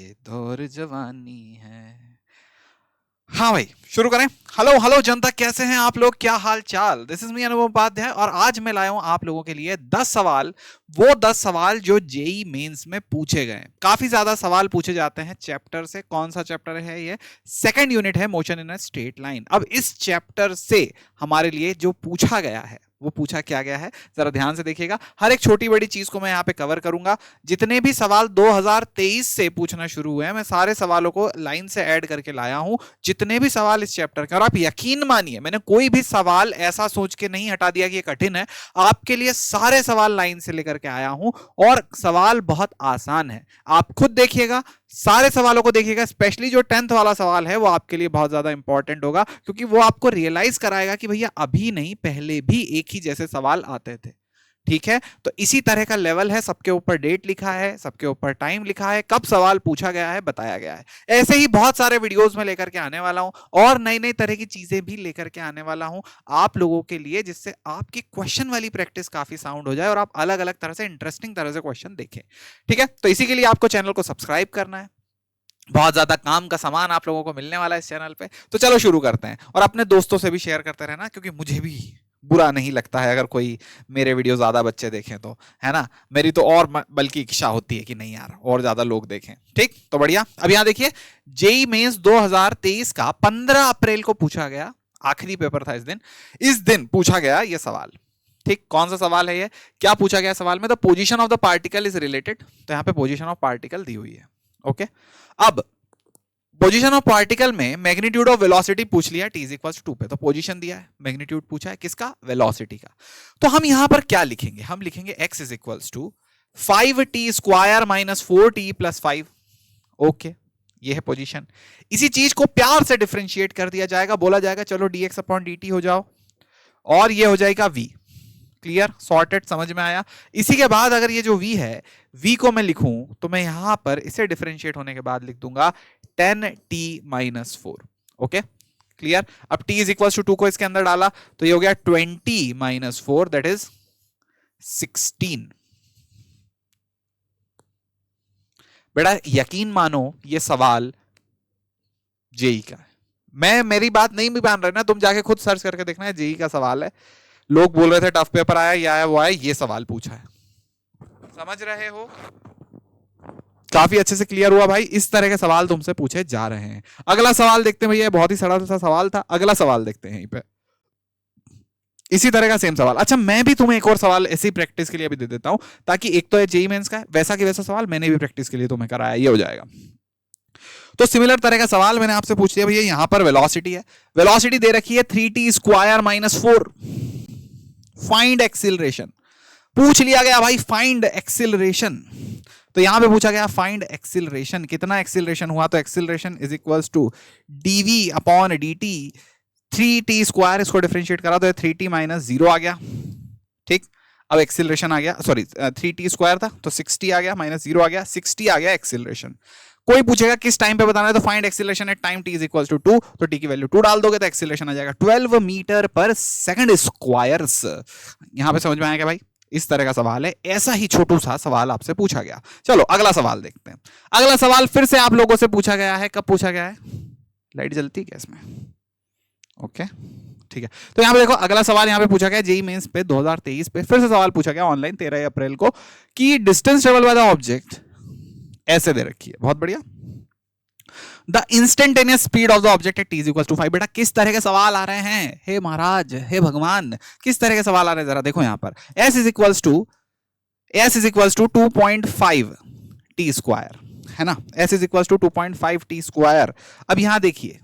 ये दौर जवानी है। हाँ भाई, शुरू करें। हेलो हेलो जनता, कैसे हैं आप लोग? क्या हाल चाल? दिस इज मी अनुभव उपाध्याय और आज मैं लाया हूं आप लोगों के लिए 10 सवाल। वो 10 सवाल जो जेई मेंस में पूछे गए। काफी ज्यादा सवाल पूछे जाते हैं चैप्टर से। कौन सा चैप्टर है ये? सेकंड यूनिट है, motion in a straight line. अब इस चैप्टर से हमारे लिए जो पूछा गया है वो पूछा क्या गया है, जरा ध्यान से देखिएगा। हर एक छोटी बड़ी चीज को मैं यहाँ पे कवर करूंगा। जितने भी सवाल 2023 से पूछना शुरू हुए हैं, मैं सारे सवालों को लाइन से ऐड करके लाया हूं। जितने भी सवाल इस चैप्टर के, और आप यकीन मानिए मैंने कोई भी सवाल ऐसा सोच के नहीं हटा दिया कि ये कठिन है। आपके लिए सारे सवाल लाइन से लेकर के आया हूं और सवाल बहुत आसान है। आप खुद देखिएगा, सारे सवालों को देखिएगा। स्पेशली जो 10th वाला सवाल है वो आपके लिए बहुत ज्यादा इंपॉर्टेंट होगा, क्योंकि वो आपको रियलाइज कराएगा कि भैया अभी नहीं, पहले भी एक ही जैसे सवाल आते थे। ठीक है, तो इसी तरह का लेवल है। सबके ऊपर डेट लिखा है, सबके ऊपर टाइम लिखा है, कब सवाल पूछा गया है बताया गया है। ऐसे ही बहुत सारे वीडियोस में लेकर के आने वाला हूं और नई नई तरह की चीजें भी लेकर के आने वाला हूं आप लोगों के लिए, जिससे आपकी क्वेश्चन वाली प्रैक्टिस काफी साउंड हो जाए और आप अलग अलग तरह से इंटरेस्टिंग तरह से क्वेश्चन देखें। ठीक है, तो इसी के लिए आपको चैनल को सब्सक्राइब करना है। बहुत ज्यादा काम का सामान आप लोगों को मिलने वाला है इस चैनल पे। तो चलो शुरू करते हैं, और अपने दोस्तों से भी शेयर करते रहना, क्योंकि मुझे भी बुरा नहीं लगता है अगर कोई मेरे वीडियो ज्यादा बच्चे देखें तो, है ना। मेरी तो और बल्कि इच्छा होती है कि नहीं यार और ज्यादा लोग देखें। ठीक, तो बढ़िया। अब यहां देखिए, जेई मेंस 2023 का 15 अप्रैल को पूछा गया, आखिरी पेपर था इस दिन पूछा गया ये सवाल। ठीक, कौन सा सवाल है ये? क्या पूछा गया सवाल में? The position of the particle is related. तो यहां पे पोजीशन ऑफ पार्टिकल दी हुई है। ओके, अब पोजीशन ऑफ पार्टिकल में मैग्नीट्यूड ऑफ वेलोसिटी पूछ लिया, t इज इक्वल टू 2 पे। तो पोजीशन दिया है, मैग्नीट्यूड पूछा है किसका? वेलोसिटी का। तो हम यहां पर क्या लिखेंगे? हम लिखेंगे x is equal to 5t square minus 4t plus 5। Okay, ये है पोजीशन। इसी चीज को प्यार से डिफरेंशिएट कर दिया जाएगा, बोला जाएगा चलो dx अपॉन dt हो जाओ, और ये हो जाएगा v। क्लियर, सॉर्टेड, समझ में आया? इसी के बाद अगर ये जो v है, v को मैं लिखूं तो मैं यहां पर इसे डिफरेंशिएट होने के बाद लिख दूंगा 10t माइनस 4। Okay, clear. अब t इज इक्वल टू 2 को इसके अंदर डाला तो ये हो गया 20 माइनस 4, दैट इज 16। बेटा यकीन मानो ये सवाल जेई का है। मैं मेरी बात नहीं भी मान रहे ना, तुम जाके खुद सर्च करके देखना है, जेई का सवाल है। लोग बोल रहे थे टफ पेपर आया, ये आया वो आया, ये सवाल पूछा है। समझ रहे हो? काफी अच्छे से क्लियर हुआ भाई। इस तरह के सवाल तुमसे पूछे जा रहे हैं। अगला सवाल देखते हैं भैया, बहुत ही सरल सा सवाल था। अगला सवाल देखते हैं यहीं पे, इसी तरह का सेम सवाल। अच्छा, मैं भी तुम्हें एक और सवाल ऐसी प्रैक्टिस के लिए भी दे देता हूं, ताकि एक तो है जेई मेंस का, वैसा कि वैसा सवाल मैंने भी प्रैक्टिस के लिए तुम्हें कराया, ये हो जाएगा। तो सिमिलर तरह का सवाल मैंने आपसे पूछ लिया भैया, यहां पर वेलोसिटी है, वेलोसिटी दे रखी है 3t square minus 4। Find acceleration पूछ लिया गया भाई, फाइंड एक्सिलरेशन। तो यहां पे पूछा गया फाइंड एक्सिलरेशन, कितना एक्सिलरेशन हुआ? तो acceleration is equals to dv upon dt। 3t square, इसको डिफरेंशिएट करा तो 3t माइनस 0 आ गया। ठीक, अब एक्सिलरेशन आ गया, सॉरी 3t स्क्वायर था तो 6t आ गया, माइनस 0 आ गया, 6t आ गया एक्सिलरेशन। कोई पूछेगा किस टाइम पे बताना है, तो find acceleration at time t is equal to 2, तो t की वैल्यू 2 डाल दोगे तो एक्सिलरेशन आ जाएगा 12 मीटर पर सेकंड स्क्वायर्स। यहां पे समझ में आएगा भाई? इस तरह का सवाल है, ऐसा ही छोटू सा सवाल आपसे पूछा गया। चलो अगला सवाल देखते हैं। अगला सवाल फिर से आप लोगों से पूछा गया है, कब पूछा गया है? लाइट जलती है इसमें? ओके, ठीक है। तो यहां पे देखो, अगला सवाल यहां पे पूछा गया जेई मेंस पे 2023 पे, फिर से सवाल पूछा गया ऑनलाइन 13 अप्रैल को, कि distance travel by the object ऐसे दे रखी है। बहुत बढ़िया। The instantaneous speed of the object at t is equal to 5। बेटा किस तरह के सवाल आ रहे हैं? हे महाराज, हे भगवान, किस तरह के सवाल आ रहे हैं? जरा देखो यहां पर, s is equal to 2.5 t square, है ना। s is equal to 2.5 t square. अब यहां देखिए,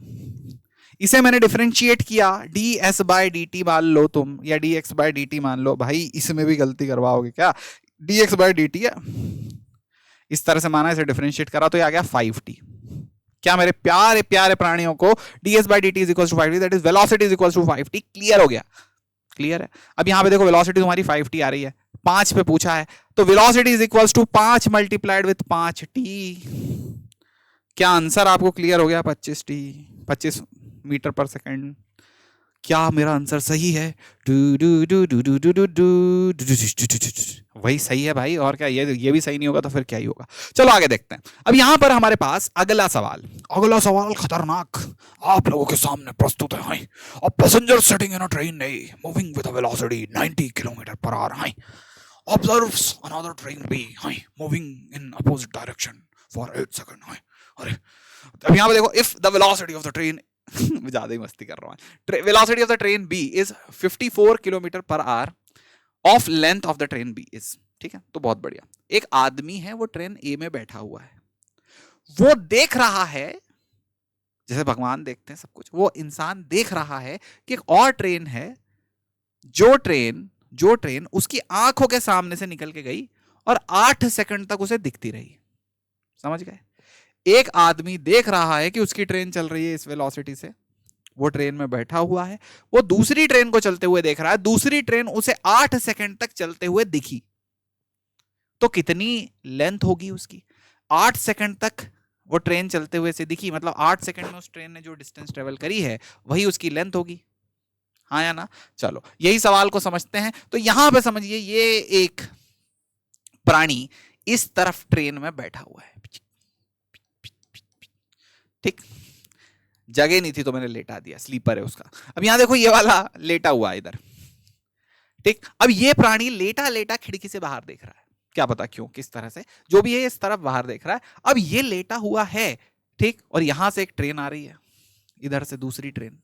इसे मैंने डिफरेंशिएट किया, ds बाय dt मान लो तुम, या dx बाय dt मान लो। भाई इसमें भी गलती करवाओगे क्या? dx बाय dt है, इस तरह से माना, इसे डिफरेंशिएट करा तो ये आ गया 5t। क्या मेरे प्यारे प्यारे प्राणियों को, ds by dt is equal to 5t, that is velocity is equal to 5t। Clear हो गया? क्लियर है। अब यहां पे देखो, वेलोसिटी तुम्हारी 5t आ रही है, 5 पे पूछा है, तो velocity is equal to 5 multiplied with 5t। क्या आंसर आपको क्लियर हो गया? 25t, 25 metre per second. क्या मेरा आंसर सही है? वही सही है भाई, और क्या ये भी सही नहीं होगा तो फिर क्या ही होगा। चलो आगे देखते हैं। अब यहां पर हमारे पास अगला सवाल खतरनाक आप लोगों के सामने प्रस्तुत है। A passenger sitting in a train A moving with a velocity 90 kilometre per our observes another train B moving in opposite direction for 8 seconds। अरे अब यहाँ पे देखो, if the velocity of the train ज्यादा ही मस्ती कर रहा हूँ। Velocity of the train B is 54 kilometre per hour of length of the train B is, ठीक है। तो बहुत बढ़िया। एक आदमी है, वो ट्रेन ए में बैठा हुआ है, वो देख रहा है, जैसे भगवान देखते हैं सब कुछ, वो इंसान देख रहा है कि एक और ट्रेन है, जो ट्रेन उसकी आंखों के सामने से निकल के गई और 8 सेकंड तक उसे दिखती रही। समझ गए? एक आदमी देख रहा है कि उसकी ट्रेन चल रही है इस वेलोसिटी से, वो ट्रेन में बैठा हुआ है, वो दूसरी ट्रेन को चलते हुए देख रहा है, दूसरी ट्रेन उसे 8 सेकंड तक चलते हुए दिखी। तो कितनी लेंथ होगी उसकी? 8 सेकंड तक वो ट्रेन चलते हुए से दिखी, मतलब 8 सेकंड में उस ट्रेन ने जो डिस्टेंस ट्रेवल करी है वही उसकी लेंथ होगी, हाँ या ना? चलो यही सवाल को समझते हैं। तो यहां पे समझिए, ये एक प्राणी इस तरफ ट्रेन में बैठा हुआ है, ठीक, जगह नहीं थी तो मैंने लेटा दिया, स्लीपर है उसका। अब यहां देखो, ये वाला लेटा हुआ है इधर, ठीक। अब ये प्राणी लेटा लेटा खिड़की से बाहर देख रहा है, क्या पता क्यों, किस तरह से, जो भी है इस तरफ बाहर देख रहा है। अब ये लेटा हुआ है, ठीक, और यहां से एक ट्रेन आ रही है, इधर से दूसरी ट्रेन,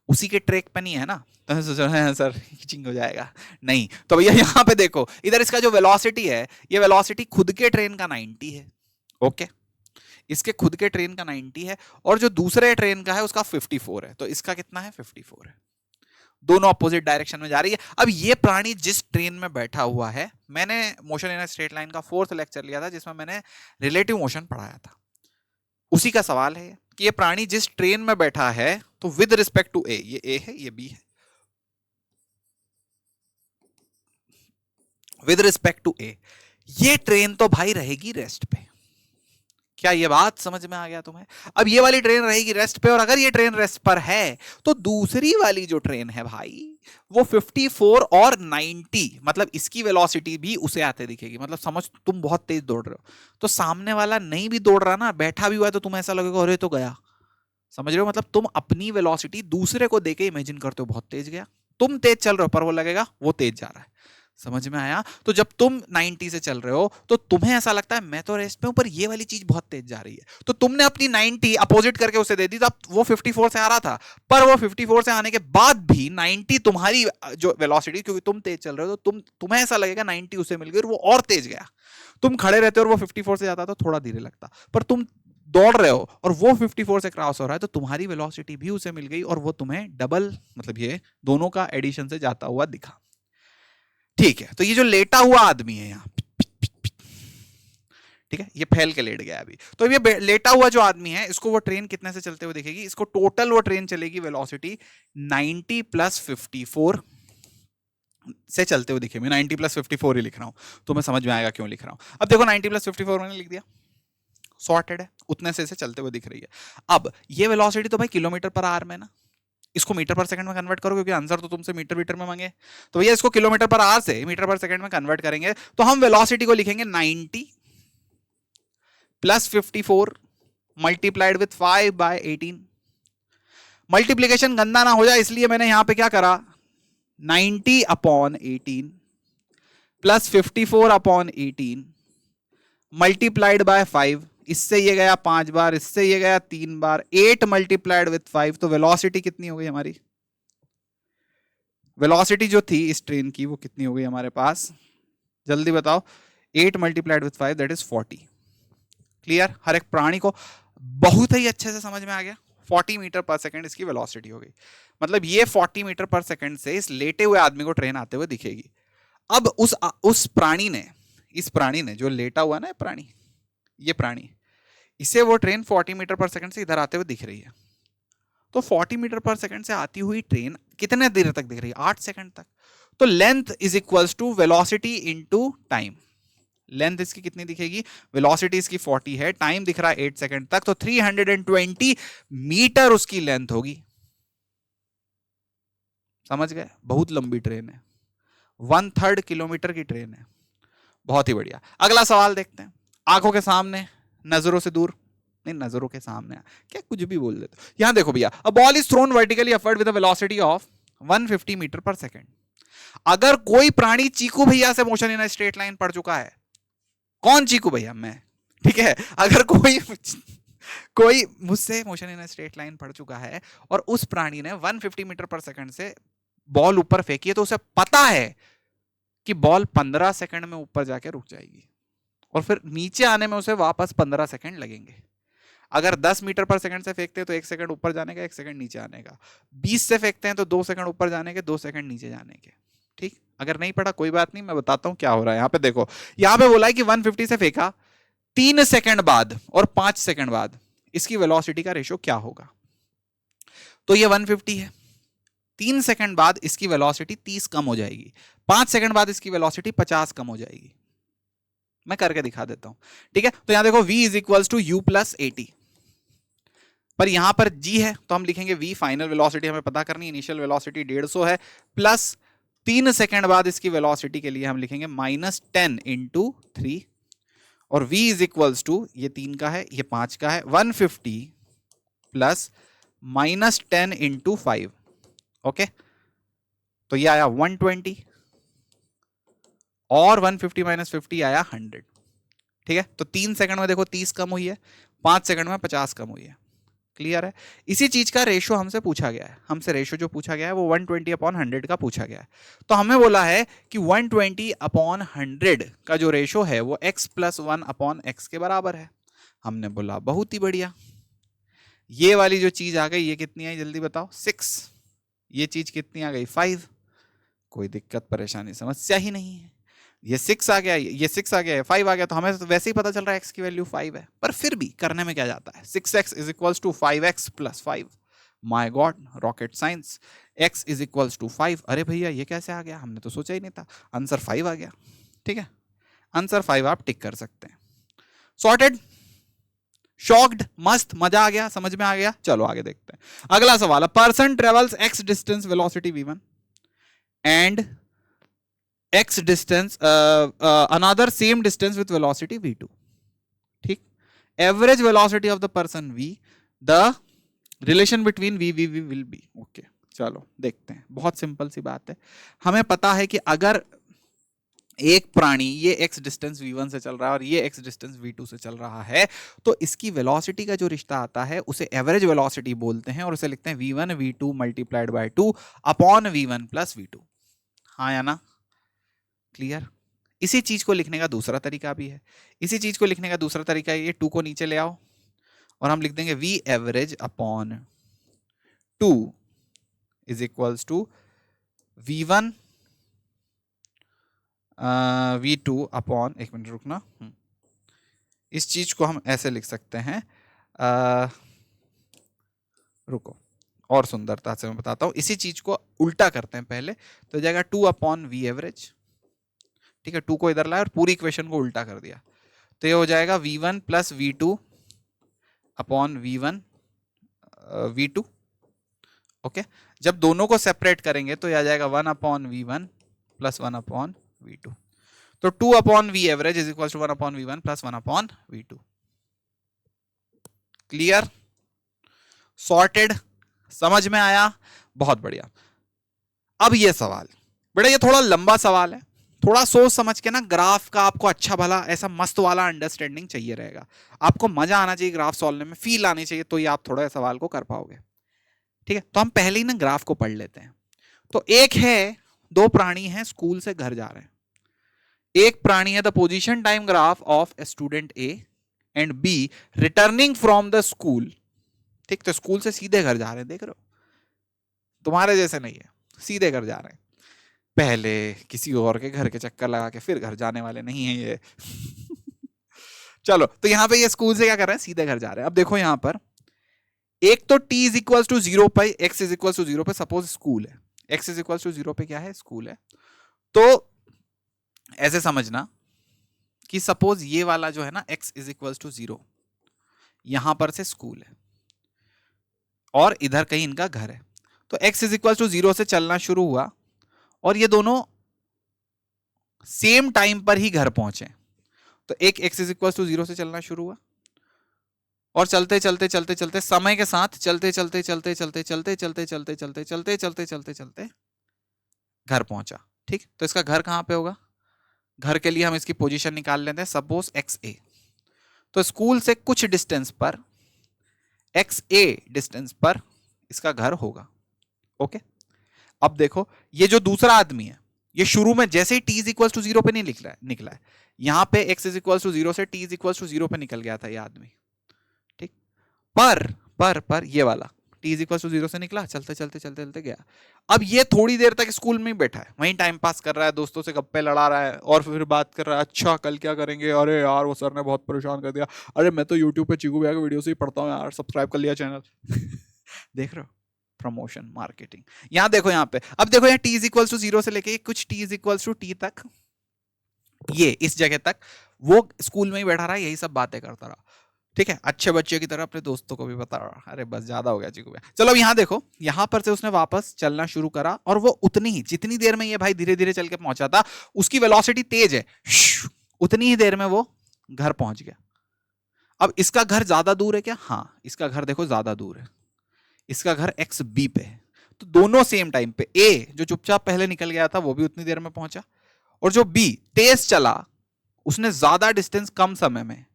उसी के ट्रैक पे नहीं है ना, तो सोच रहे हैं सर हिचिंग हो जाएगा, नहीं। तो भैया यहाँ पे देखो, इधर इसका जो वेलोसिटी है, ये वेलोसिटी खुद के ट्रेन का 90 है, ओके, इसके खुद के ट्रेन का 90 है, और जो दूसरे ट्रेन का है उसका 54 है, तो इसका कितना है? 54 है। दोनों अपोजिट डायरेक्शन में जा रही है। अब ये प्राणी जिस ट्रेन में बैठा हुआ है, मैंने motion in a straight line का 4th लेक्चर लिया था जिसमें मैंने रिलेटिव मोशन पढ़ाया था, उसी का सवाल है कि ये प्राणी जिस ट्रेन में बैठा है, तो विद रिस्पेक्ट टू ए, ये ए है, ये बी है, विद रिस्पेक्ट टू ए, ये ट्रेन तो भाई रहेगी रेस्ट पे। क्या ये बात समझ में आ गया तुम्हें? अब ये वाली ट्रेन रहेगी रेस्ट पे, और अगर ये ट्रेन रेस्ट पर है तो दूसरी वाली जो ट्रेन है भाई, वो 54 और 90, मतलब इसकी वेलोसिटी भी उसे आते दिखेगी। मतलब समझ, तुम बहुत तेज दौड़ रहे हो, तो सामने वाला नहीं भी दौड़ रहा ना, बैठा भी हुआ है, तो तुम्हें ऐसा लगेगा अरे तो गया। समझ रहे हो? मतलब तुम अपनी वेलोसिटी दूसरे को देके इमेजिन करते हो बहुत तेज गया, तुम तेज चल रहे हो पर वो लगेगा वो तेज जा रहा है। समझ में आया? तो जब तुम 90 से चल रहे हो तो तुम्हें ऐसा लगता है मैं तो रेस्ट में हूं, पर ये वाली चीज बहुत तेज जा रही है, तो तुमने अपनी 90 अपोजिट करके उसे दे दी, तो वो 54 से आ रहा था, पर वो 54 से आने के बाद भी 90 तुम्हारी जो वेलोसिटी, क्योंकि तुम तेज चल रहे हो, तो तुम्हें ऐसा लगेगा 90 उसे मिल गई और वो और तेज गया। तुम खड़े रहते हो और वो 54 से जाता तो थोड़ा धीरे लगता, पर तुम दौड़ रहे हो और वो 54 से क्रॉस हो रहा है, तो तुम्हारी वेलोसिटी भी उसे मिल गई और वो तुम्हें डबल, मतलब ये दोनों का एडिशन से जाता हुआ दिखा। ठीक है, तो ये जो लेटा हुआ आदमी है यहाँ, ठीक है, ये फैल के लेट गया अभी, तो ये लेटा हुआ जो आदमी है, इसको वो ट्रेन कितने से चलते हुए दिखेगी? इसको टोटल वो ट्रेन चलेगी वेलोसिटी 90 प्लस 54 से चलते हुए दिखेगी। 90 प्लस 54 ही लिख रहा हूं, तो मैं समझ में आएगा क्यों लिख रहा हूं। अब देखो 90 प्लस 54 मैंने लिख दिया, सॉर्टेड है, उतने से चलते हुए दिख रही है। अब ये वेलोसिटी तो भाई किलोमीटर पर आवर में ना, इसको मीटर पर सेकंड में कन्वर्ट करो, क्योंकि आंसर तो तुमसे मीटर मीटर में मांगे, तो भैया इसको किलोमीटर पर आवर से मीटर पर सेकंड में कन्वर्ट करेंगे, तो हम वेलोसिटी को लिखेंगे 90 प्लस 54 मल्टीप्लाइड विथ 5/18। मल्टीप्लीकेशन गंदा ना हो जाए इसलिए मैंने यहां पे क्या करा, 90/18 प्लस 54/18 मल्टीप्लाइड बाय 5, इससे ये गया 5 बार, इससे ये गया 3 बार, 8 मल्टीप्लाइड विथ 5, तो वेलोसिटी कितनी हो गई हमारी? वेलोसिटी जो थी इस ट्रेन की वो कितनी हो गई हमारे पास? जल्दी बताओ। 8 multiplied with 5 that is 40। Clear? हर एक प्राणी को बहुत ही अच्छे से समझ में आ गया। 40 मीटर पर सेकंड इसकी वेलोसिटी हो गई, मतलब ये 40 मीटर पर सेकंड से इस लेटे हुए आदमी को ट्रेन आते हुए दिखेगी। अब उस प्राणी ने, इस प्राणी ने जो लेटा हुआ ना प्राणी, ये प्राणी, इसे वो ट्रेन 40 मीटर पर सेकंड से इधर आते हुए दिख रही है, तो 40 मीटर पर सेकंड से आती हुई ट्रेन कितने देर तक दिख रही है? 8 सेकंड तक। तो length is equals to velocity into time, length इसकी कितनी दिखेगी, वेलोसिटी इसकी 40 है, टाइम दिख रहा है 8 सेकंड तक, तो 320 मीटर उसकी लेंथ होगी। समझ गए, बहुत लंबी ट्रेन है, 1/3 किलोमीटर की ट्रेन है। बहुत ही बढ़िया। अगला सवाल देखते हैं। आंखों के सामने, नजरों से दूर, नहीं नजरों के सामने, क्या कुछ भी बोल देते। यहां देखो भैया, a ball is thrown vertically upward with a velocity of 150 metre per second. अगर कोई प्राणी चीकू भैया से मोशन इन स्ट्रेट लाइन पढ़ चुका है, कौन चीकू भैया, मैं, ठीक है, अगर कोई मुझसे मोशन इन स्ट्रेट लाइन पढ़ चुका है और उस प्राणी ने 150 मीटर पर सेकंड से बॉल ऊपर फेंकी है, तो उसे पता है कि बॉल 15 सेकंड में ऊपर जाके रुक जाएगी और फिर नीचे आने में उसे वापस 15 सेकंड लगेंगे। अगर 10 मीटर पर सेकंड से फेंकते हैं तो 1 सेकंड ऊपर जाने का, 1 सेकंड नीचे आने का। 20 से फेंकते हैं तो 2 सेकंड ऊपर जाने के, 2 सेकंड नीचे जाने के। ठीक, अगर नहीं पढ़ा कोई बात नहीं, मैं बताता हूं क्या हो रहा है। यहां पे देखो, यहां पे बोला है कि 150 से फेंका, 3 सेकंड बाद और 5 सेकंड बाद इसकी वेलोसिटी का रेशियो क्या होगा। तो ये 150 है, 3 सेकंड बाद इसकी वेलोसिटी 30 कम हो जाएगी, 5 सेकंड बाद इसकी वेलोसिटी 50 कम हो जाएगी। मैं करके दिखा देता हूं, ठीक है। तो यहां देखो v is equals to u plus 80, पर यहां पर g है तो हम लिखेंगे v, फाइनल वेलोसिटी हमें पता करनी, इनिशियल वेलोसिटी 150 है, प्लस 3 सेकंड बाद इसकी वेलोसिटी के लिए हम लिखेंगे -10 इंटू 3, और v इज इक्वल्स टू, ये 3 का है, ये 5 का है, 150 प्लस -10 इंटू 5, ओके। तो ये आया 120 और 150 माइनस 50 आया 100, ठीक है। तो 3 सेकंड में देखो 30 कम हुई है, 5 सेकंड में 50 कम हुई है। क्लियर है। इसी चीज का रेशो हमसे पूछा गया है, हमसे रेशो जो पूछा गया है वो 120 अपॉन 100 का पूछा गया है। तो हमें बोला है कि 120 अपॉन 100 का जो रेशो है वो x प्लस 1 अपॉन एक्स के बराबर है। हमने बोला बहुत ही बढ़िया। ये वाली जो चीज आ गई ये कितनी आई जल्दी बताओ, 6। ये चीज कितनी आ गई, 5। कोई दिक्कत परेशानी समस्या ही नहीं है। ये 6 आ गया, ये 6 आ गया, 5 आ गया, तो हमें तो वैसे ही पता चल रहा है x की वैल्यू 5 है। पर फिर भी करने में क्या जाता है, 6x is equals to 5x plus 5। My god, rocket science, x is equals to 5। अरे भैया ये कैसे आ गया, हमने तो सोचा ही नहीं था। आंसर 5 आ गया, ठीक है। आंसर 5 आप टिक कर सकते हैं। सॉर्टेड, शॉक्ड, मस्त, मजा आ गया, समझ में आ गया। चलो आगे देखते हैं। अगला सवाल है, person travels x distance velocity v1 and x distance another same distance with velocity v2, ठीक। average velocity of the person v, the relation between v will be, okay। चलो देखते हैं, बहुत सिंपल सी बात है। हमें पता है कि अगर एक प्राणी ये x डिस्टेंस v1 से चल रहा है और ये x डिस्टेंस v2 से चल रहा है, तो इसकी वेलोसिटी का जो रिश्ता आता है उसे एवरेज वेलोसिटी बोलते हैं, और उसे लिखते हैं v1 v2 multiplied by 2 upon v1 plus v2। हाँ या ना, क्लियर। इसी चीज को लिखने का दूसरा तरीका भी है। इसी चीज को लिखने का दूसरा तरीका है, ये 2 को नीचे ले आओ और हम लिख देंगे v average upon 2 is equals to v1 v2 upon, एक मिनट रुकना, इस चीज को हम ऐसे लिख सकते हैं, रुको और सुंदरता से मैं बताता हूं। इसी चीज को उल्टा करते हैं पहले, तो जाएगा 2 अपॉन वी एवरेज, ठीक है। 2 को इधर लाया और पूरी इक्वेशन को उल्टा कर दिया, तो ये हो जाएगा v1 plus v2 upon v1 v2, okay. जब दोनों को सेपरेट करेंगे तो यह आ जाएगा 1 upon v1 plus 1 upon v2। तो 2 upon v average is equal to 1 upon v1 plus 1 upon v2। Clear, sorted, समझ में आया, बहुत बढ़िया। अब ये सवाल बेटा ये थोड़ा लंबा सवाल है, थोड़ा सोच समझ के ना, ग्राफ का आपको अच्छा भला ऐसा मस्त वाला अंडरस्टैंडिंग चाहिए रहेगा, आपको मजा आना चाहिए ग्राफ सॉल्व में, फील आनी चाहिए, तो ये आप थोड़ा सवाल को कर पाओगे, ठीक है। तो हम पहले ही ना ग्राफ को पढ़ लेते हैं। तो एक है, 2 प्राणी हैं स्कूल से घर जा रहे हैं। एक प्राणी है the position time graph of student A and B returning from the school, ठीक। तो स्कूल से सीधे घर जा रहे हैं, देख रहे हो, तुम्हारे जैसे नहीं है, सीधे घर जा रहे हैं। पहले किसी और के घर के चक्कर लगा के फिर घर जाने वाले नहीं है ये चलो, तो यहां पे ये स्कूल से क्या कर रहे हैं, सीधे घर जा रहे हैं। अब देखो यहां पर एक तो t इज इक्वल टू 0 पे, x इज इक्वल टू 0 पे, सपोज स्कूल है, x इज इक्वल टू 0 पे क्या है, स्कूल है। तो ऐसे समझना, कि सपोज ये वाला जो है ना x इज इक्वल टू 0, यहां पर से स्कूल है और इधर कहीं इनका घर है, तो x इज इक्वल टू 0 से चलना शुरू हुआ और ये दोनों सेम टाइम पर ही घर पहुंचे। तो एक x इज इक्वल टू 0 से चलना शुरू हुआ और चलते चलते चलते चलते समय के साथ चलते चलते चलते चलते चलते चलते चलते चलते चलते चलते चलते चलते घर पहुंचा। ठीक, तो इसका घर कहां पे होगा? घर के लिए हम इसकी पोजीशन निकाल लेते हैं, सपोज एक्स ए। तो स्कूल से कुछ डिस्टेंस पर, एक्स ए डिस्टेंस पर इसका घर होगा। ओके, अब देखो ये जो दूसरा आदमी है ये शुरू में जैसे ही t इज इक्वल टू 0 पे नहीं निकला है, यहां पे x इज इक्वल टू 0 से t इज इक्वल टू 0 पे निकल गया था ये आदमी। ठीक, पर ये वाला t इज इक्वल टू 0 से निकला, चलते चलते चलते चलते गया। अब ये थोड़ी देर तक स्कूल में ही बैठा है, वहीं टाइम पास कर रहा है, दोस्तों से गप्पे लड़ा रहा है और फिर बात कर रहा है, अच्छा कल क्या करेंगे, अरे यार वो सर ने बहुत परेशान कर दिया, अरे मैं तो यूट्यूब पे चीकू भैया की वीडियो से ही पढ़ता हूँ यार, सब्सक्राइब कर लिया चैनल। देख रहे हो, प्रमोशन मार्केटिंग। यहां देखो, यहाँ पे अब देखो, यहाँ t इज इक्वल टू 0 से लेके कुछ t is equal to t तक, ये इस जगह तक वो स्कूल में ही बैठा रहा, यही सब बातें करता रहा। ठीक है, अच्छे बच्चे की तरह अपने दोस्तों को भी बता रहा। अरे बस ज्यादा हो गया चीकू भैया। चलो अब यहाँ देखो, यहाँ पर से उसने वापस चलना शुरू करा और वो उतनी ही जितनी देर में ये भाई धीरे धीरे चल के पहुंचा था, उसकी वेलोसिटी तेज है, उतनी ही देर में वो घर पहुंच गया। अब इसका घर ज्यादा दूर है क्या? हाँ, इसका घर देखो ज्यादा दूर है, इसका घर एक्स बी पे है। तो दोनों सेम टाइम पे, ए जो चुपचाप पहले निकल गया था वो भी उतनी देर में पहुंचा, और जो बी तेज चला उसने ज्यादा डिस्टेंस कम समय में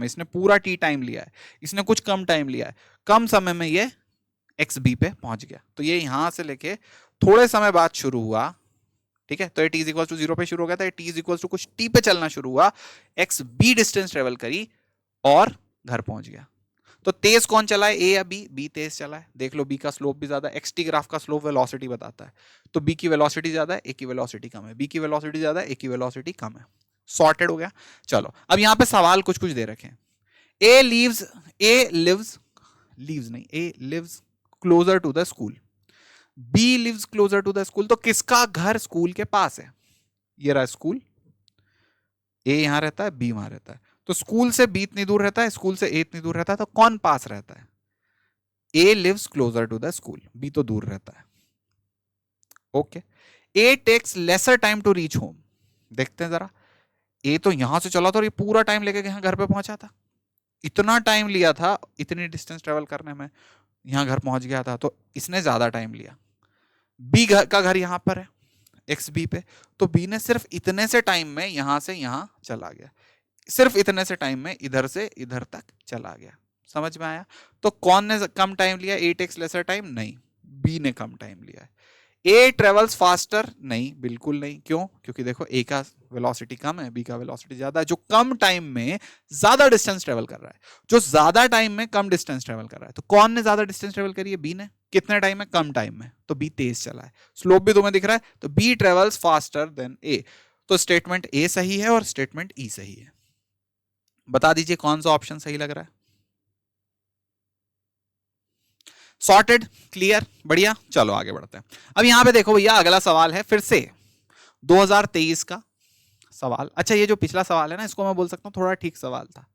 इसने पूरा टी टाइम लिया है, इसने कुछ कम टाइम लिया है, कम समय में ये एक्स बी पे पहुंच गया। तो ये यहां से लेके थोड़े समय बाद शुरू हुआ। ठीक है, तो ये टी इज इक्वल टू 0 पे शुरू हो गया था, टी इज इक्वल टू कुछ टी पे चलना शुरू हुआ, एक्स बी डिस्टेंस ट्रेवल करी और घर पहुंच गया। तो तेज कौन चला है, ए या बी? बी तेज चला है। देख लो, बी का स्लोप भी ज्यादा है, एक्सटी ग्राफ का स्लोप वेलोसिटी बताता है, तो बी की वेलोसिटी ज्यादा है, ए की वेलोसिटी कम है, बी की वेलोसिटी ज्यादा है, ए की वेलोसिटी कम है। सॉर्टेड हो गया। चलो अब यहां पे सवाल कुछ कुछ दे रखे हैं। A lives closer to the school, B lives closer to the school. तो किसका घर स्कूल के पास है? ये रहा स्कूल, ए यहां रहता है, बी वहां रहता है, तो स्कूल से बी इतनी दूर रहता है, स्कूल से ए इतनी दूर रहता है, तो कौन पास रहता है? A lives closer to the school, B तो दूर रहता है। Okay, A takes lesser time to reach home. देखते हैं जरा, ए तो यहां से चला था और ये पूरा टाइम लेके यहां घर पे पहुंचा था, इतना टाइम लिया था इतनी डिस्टेंस ट्रेवल करने में, यहां घर पहुंच गया था, तो इसने ज्यादा टाइम लिया। बी का घर यहां पर है एक्स बी पे, तो बी ने सिर्फ इतने से टाइम में यहां से यहां चला गया, सिर्फ इतने से टाइम में इधर से इधर तक चला गया। समझ में आया? तो कौन ने कम टाइम लिया? ए टेक्स लेसर टाइम? नहीं, बी ने कम टाइम लिया है। ए ट्रेवल्स फास्टर? नहीं, बिल्कुल नहीं। क्यों? क्योंकि देखो, ए का वेलोसिटी कम है, बी का वेलोसिटी ज्यादा है। जो कम टाइम में ज्यादा डिस्टेंस ट्रेवल कर रहा है, जो ज्यादा टाइम में कम डिस्टेंस ट्रेवल कर रहा है, तो कौन ने ज्यादा डिस्टेंस ट्रेवल करी है? बी ने। कितने टाइम में? कम टाइम में, तो बी तेज चला है। स्लोप भी तुम्हें दिख रहा है, तो बी ट्रेवल्स फास्टर देन ए। तो स्टेटमेंट ए सही है और स्टेटमेंट ई सही है। बता दीजिए कौन सा ऑप्शन सही लग रहा है? सॉर्टेड, क्लियर, बढ़िया। चलो आगे बढ़ते हैं। अब यहां पे देखो भैया, अगला सवाल है फिर से 2023 का सवाल। अच्छा, ये जो पिछला सवाल है ना, इसको मैं बोल सकता हूं थोड़ा ठीक सवाल था,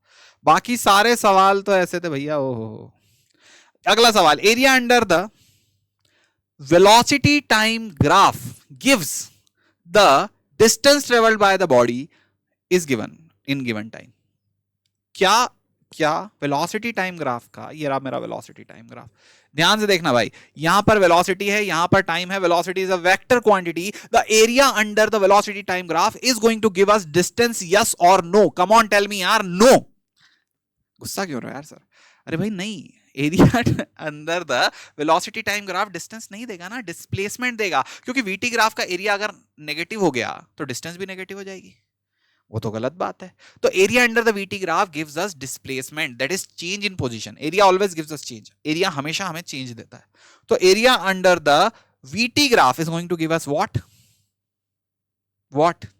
बाकी सारे सवाल तो ऐसे थे भैया। ओहो, अगला सवाल, area under the velocity time graph gives the distance travelled by the body is given in given time. क्या वेलोसिटी टाइम ग्राफ का, ये रहा मेरा वेलोसिटी टाइम ग्राफ, ध्यान से देखना भाई, यहां पर वेलोसिटी है, यहां पर टाइम है, velocity is a vector quantity, the area under the velocity time graph is going to give us distance, yes और no? Come on tell me यार, नो। गुस्सा क्यों रहा यार सर? अरे भाई नहीं, एरिया अंदर the velocity time graph distance नहीं देगा ना, डिस्प्लेसमेंट देगा, क्योंकि वीटी ग्राफ का एरिया अगर नेगेटिव हो गया तो डिस्टेंस भी नेगेटिव हो जाएगी, वो तो गलत बात है। तो area under the VT graph gives us displacement, that is change in position. Area always gives us change, area हमेशा हमें चेंज देता है। तो area under the VT graph is going to give us what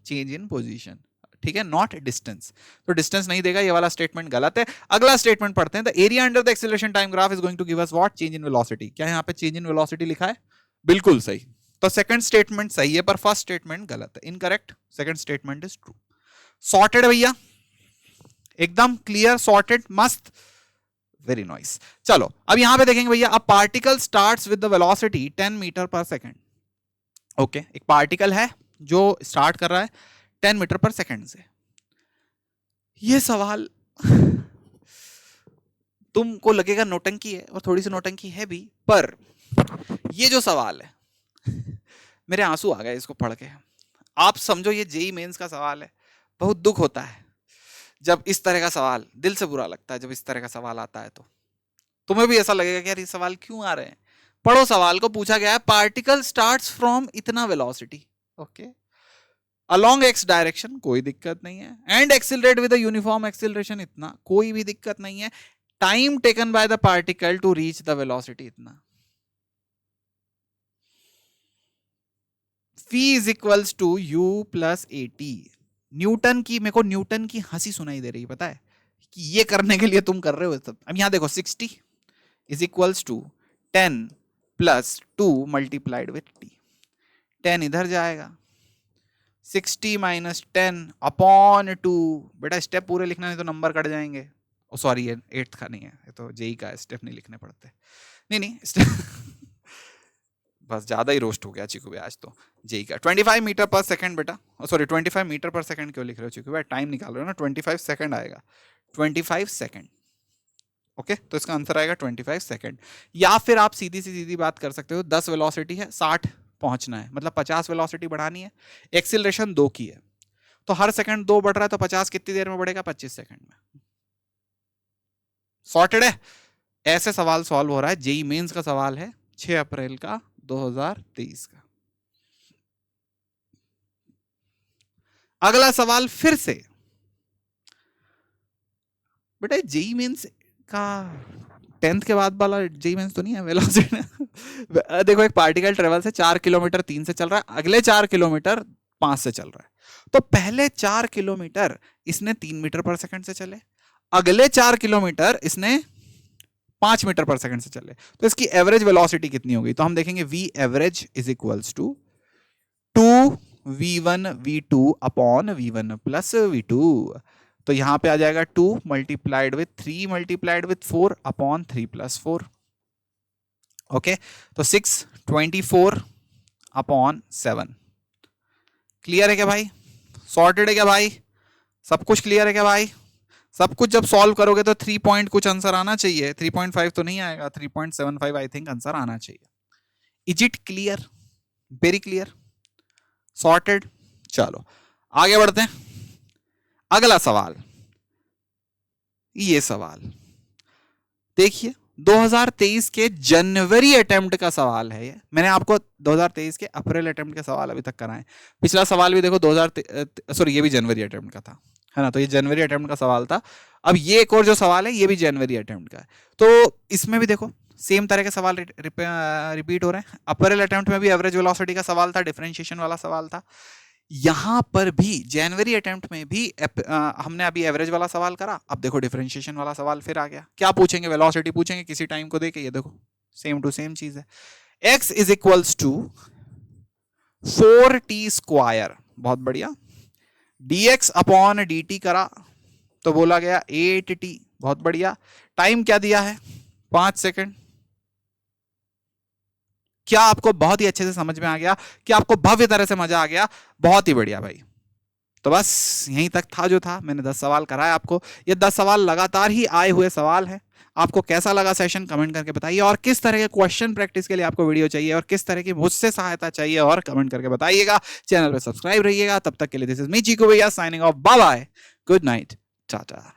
change in position. ठीक है, not distance. तो distance नहीं देगा, ये वाला स्टेटमेंट गलत है। अगला स्टेटमेंट पढ़ते हैं, the area under the acceleration time graph is going to give us what change in velocity. क्या यहां पे चेंज इन वेलोसिटी लिखा है? बिल्कुल सही। तो सेकंड स्टेटमेंट सही है, पर फर्स्ट स्टेटमेंट गलत है, incorrect. Second statement is true. Sorted भैया, एकदम क्लियर, सॉर्टेड, मस्त, वेरी नाइस। चलो अब यहां पे देखेंगे भैया, a particle starts with the velocity 10 metre per second. Okay, एक पार्टिकल है जो स्टार्ट कर रहा है 10 मीटर पर सेकेंड से। ये सवाल तुमको लगेगा नौटंकी है, और थोड़ी सी नौटंकी है भी, पर ये जो सवाल है मेरे आंसू आ गए इसको पढ़ के। आप समझो ये जेई मेंस का सवाल है। बहुत दुख होता है जब इस तरह का सवाल, दिल से बुरा लगता है जब इस तरह का सवाल आता है। तो तुम्हें भी ऐसा लगेगा कि यार ये सवाल क्यों आ रहे हैं। पढ़ो, सवाल को पूछा गया है पार्टिकल स्टार्ट्स फ्रॉम इतना velocity, okay, along x direction, कोई दिक्कत नहीं है, and accelerate with uniform acceleration, इतना, कोई भी दिक्कत नहीं है। Time taken by the particle to reach the velocity, इतना। v is equals to u plus a t. Newton की, मेरे को न्यूटन की हंसी सुनाई दे रही है, पता है कि ये करने के लिए तुम कर रहे हो सब। अब यहां देखो 60 is equals to 10 plus 2 multiplied with t. 10 इधर जाएगा, 60 माइनस 10 अपॉन 2। बेटा स्टेप पूरे लिखना, नहीं तो नंबर कट जाएंगे। ओ सॉरी, ये 8th का नहीं है, ये तो जेई का है, स्टेप नहीं लिखने पड़ते। नहीं बस ज्यादा ही रोस्ट हो गया चिकू भाई आज तो। जेई का 25 मीटर पर सेकंड बेटा, सॉरी 25 मीटर पर सेकंड क्यों लिख रहे हो चिकू भाई, टाइम निकाल रहे हो ना। 25 सेकंड आएगा, 25 सेकंड। ओके, तो इसका आंसर आएगा 25 सेकंड। या फिर आप सीधी सी सीधी बात कर सकते हो, 10 वेलोसिटी है, 60 पहुंचना है, मतलब 50 वेलोसिटी बढ़ानी है। एक्सिलरेशन 2 की है, तो हर सेकंड 2 बढ़ रहा है, तो 50 कितनी देर में बढ़ेगा, 25 सेकंड में। सॉर्टेड है। ऐसे सवाल सॉल्व हो रहा है। जेई मेंस का सवाल है 6 अप्रैल का 2023 का। अगला सवाल फिर से बेटा, जेई मेंस का 10th के बाद वाला जेई मेंस तो नहीं है, वेलोसिटी। देखो, एक पार्टिकल ट्रेवल से 4 किलोमीटर 3 से चल रहा है, अगले 4 किलोमीटर 5 से चल रहा है। तो पहले 4 किलोमीटर इसने 3 मीटर पर सेकंड से चले, अगले 4 किलोमीटर इसने 5 मीटर पर सेकंड से चले, तो इसकी एवरेज वेलोसिटी कितनी होगी। तो हम देखेंगे v average is equals to 2v1 v2 upon v1 plus v2। तो यहां पे आ जाएगा 2 multiplied with 3 multiplied with 4 upon 3 plus 4। Okay, तो 624 अपॉन 7। क्लियर है क्या भाई? सॉर्टेड है क्या भाई? सब कुछ क्लियर है क्या भाई? सब कुछ जब सॉल्व करोगे तो 3 पॉइंट कुछ आंसर आना चाहिए। 3.5 तो नहीं आएगा, 3.75 आई थिंक आंसर आना चाहिए। Is it clear? Very clear, sorted. चलो आगे बढ़ते हैं। अगला सवाल, ये सवाल देखिए, 2023 के जनवरी अटेम्प्ट का सवाल है ये। मैंने आपको 2023 के अप्रैल अटेम्प्ट के सवाल अभी तक कराए। पिछला सवाल भी देखो सॉरी ये भी जनवरी अटेम्प्ट का था, है ना। तो ये जनवरी अटेम्प्ट का सवाल था। अब ये एक और जो सवाल है ये भी जनवरी अटेम्प्ट का है। तो इसमें भी देखो सेम तरह के सवाल रिपीट हो रहे हैं। अप्रैल अटेम्प्ट में भी एवरेज वेलोसिटी का सवाल था, डिफरेंशिएशन वाला सवाल था। यहां पर भी जनवरी अटेम्प्ट में भी हमने अभी एवरेज वाला सवाल करा। अब देखो डिफरेंशिएशन वाला सवाल फिर आ गया। क्या पूछेंगे? वेलोसिटी पूछेंगे किसी टाइम को देके। ये देखो सेम टू सेम चीज है। x is equals to 4t square, बहुत बढ़िया, dx अपॉन dt करा तो बोला गया 8t, बहुत बढ़िया। टाइम क्या दिया है? 5 सेकंड। क्या आपको बहुत ही अच्छे से समझ में आ गया? क्या आपको भव्य तरह से मजा आ गया? बहुत ही बढ़िया भाई। तो बस यहीं तक था जो था। मैंने 10 सवाल कराए आपको। ये 10 सवाल लगातार ही आए हुए सवाल हैं। आपको कैसा लगा सेशन कमेंट करके बताइए, और किस तरह के क्वेश्चन प्रैक्टिस के लिए आपको वीडियो चाहिए और किस तरह की मुझसे सहायता चाहिए, और कमेंट करके बताइएगा। चैनल पे सब्सक्राइब रहिएगा। तब तक के लिए दिस इज मी चीकू भैया signing off. Bye bye, good night, Tata.